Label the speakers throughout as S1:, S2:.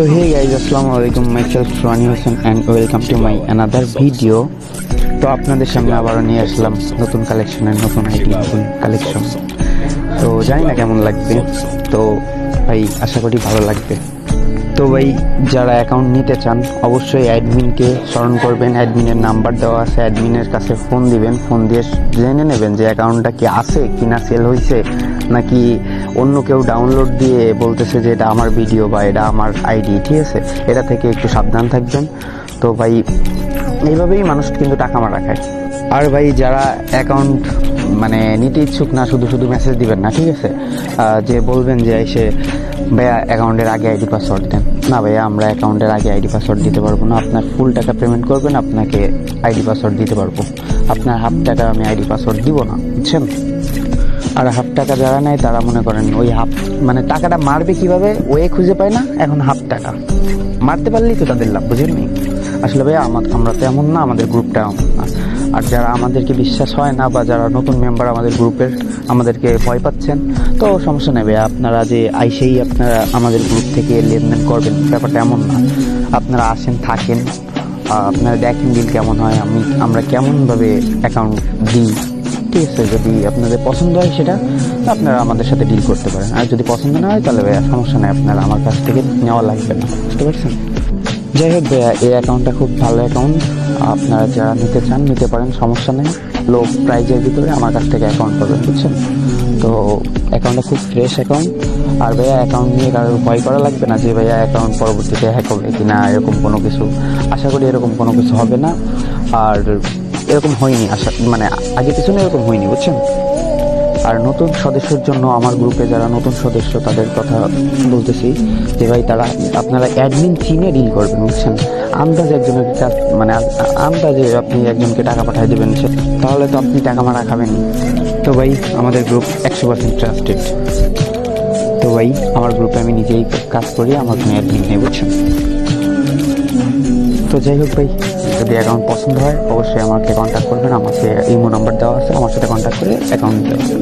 S1: তো hey guys, আসসালামু আলাইকুম, myself Sohani Hossain and welcome to my another video. তো আপনাদের সামনে আবারও নিয়ে আসলাম নতুন কালেকশনের নতুন আইডি, নতুন কালেকশন। তো জানি না কেমন লাগবে, তো ভাই আশা করি ভালো লাগবে। তো ভাই যারা অ্যাকাউন্ট নিতে চান অবশ্যই অ্যাডমিনকে স্মরণ করবেন, অ্যাডমিনের নাম্বার দেওয়া আছে, অ্যাডমিনের কাছে ফোন দিবেন, ফোন দিয়ে জেনে নেবেন যে অ্যাকাউন্টটা কি আছে কি না, সেল হয়েছে নাকি অন্য কেউ ডাউনলোড দিয়ে বলতেছে যে এটা আমার ভিডিও বা এটা আমার আইডি। ঠিক আছে, এটা থেকে একটু সাবধান থাকবেন। তো ভাই এইভাবেই মানুষ কিন্তু টাকা মারা খায়। আর ভাই যারা অ্যাকাউন্ট নিতে ইচ্ছুক না, শুধু শুধু মেসেজ দিবেন না, ঠিক আছে, যে বলবেন যে এসে ভাইয়া অ্যাকাউন্টের আগে আইডি পাসওয়ার্ড দেন। না ভাইয়া, আমরা অ্যাকাউন্টের আগে আইডি পাসওয়ার্ড দিতে পারবো না। আপনার ফুল টাকা পেমেন্ট করবেন, আপনাকে আইডি পাসওয়ার্ড দিতে পারবো। আপনার হাফ টাকা আমি আইডি পাসওয়ার্ড দিব না, বুঝছেন। আর হাফ টাকা যারা নেয় তারা মনে করেন ওই হাফ টাকাটা মারবে কিভাবে ওয়ে খুঁজে পায় না, এখন হাফ টাকা মারতে পারলেই তো তাদের লাভ, বুঝেননি। আসলে ভাইয়া আমরা তো এমন না, আমাদের গ্রুপটা এমন না। আর যারা আমাদেরকে বিশ্বাস হয় না বা যারা নতুন মেম্বার আমাদের গ্রুপের, আমাদেরকে ভয় পাচ্ছেন, তো সমস্যা নেই ভাইয়া। আপনারা যে আইসেই আপনারা আমাদের গ্রুপ থেকে লেনদেন করবেন, ব্যাপারটা এমন না। আপনারা আসেন, থাকেন, আপনারা দেখেন ডিল কেমন হয়, আমরা কেমনভাবে অ্যাকাউন্ট দিই। ঠিক আছে, যদি আপনাদের পছন্দ হয় সেটা আপনারা আমাদের সাথে ডিল করতে পারেন। আর যদি পছন্দ না হয় তাহলে ভাইয়া সমস্যা নেই, আপনারা আমার কাছ থেকে নেওয়া লাগবে না, বুঝতে পারছেন। যাই হোক ভাইয়া, এই অ্যাকাউন্টটা খুব ভালো অ্যাকাউন্ট, আপনারা যারা নিতে চান নিতে পারেন, সমস্যা নেই। লো প্রাইজের ভিতরে আমার কাছ থেকে অ্যাকাউন্ট পাবেন, বুঝছেন। তো অ্যাকাউন্টটা খুব ফ্রেশ অ্যাকাউন্ট। আর ভাইয়া অ্যাকাউন্ট নিয়ে কারোর ভয় করা লাগবে না যে ভাইয়া অ্যাকাউন্ট পরবর্তীতে হ্যাক হবে কিনা, এরকম কোনো কিছু। আশা করি এরকম কোনো কিছু হবে না। আর এরকম হয়নি, আগে পিছনে এরকম হয়নি, বুঝছেন। আর নতুন সদস্যের জন্য আমার গ্রুপে যারা নতুন সদস্য তাদের কথা বলতেছি যে ভাই আপনারা অ্যাডমিন চিনে ডিল করবেন, বুঝছেন। আন্দাজে একজনের কাছ আন্দাজে আপনি একজনকে টাকা পাঠিয়ে দেবেন, তাহলে তো আপনি টাকা মারা খাবেন। তো ভাই আমাদের গ্রুপ 100% ট্রাস্টেড। তো ভাই আমার গ্রুপে আমি নিজেই কাজ করি, আমার কোনো অ্যাডমিন নেই, বুঝছেন। তো যাই হোক ভাই, যদি অ্যাকাউন্ট পছন্দ হয় অবশ্যই আমাকে কন্ট্যাক্ট করবেন, আমাকে ইমো নাম্বার দেওয়া আছে, আমার সাথে কন্ট্যাক্ট করে অ্যাকাউন্ট দেওয়া আছে।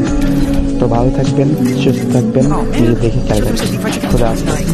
S1: তো ভালো থাকবেন, সুস্থ থাকবেন, নিজে দেখে খেয়াল রাখবেন। খোদা হাফেজ।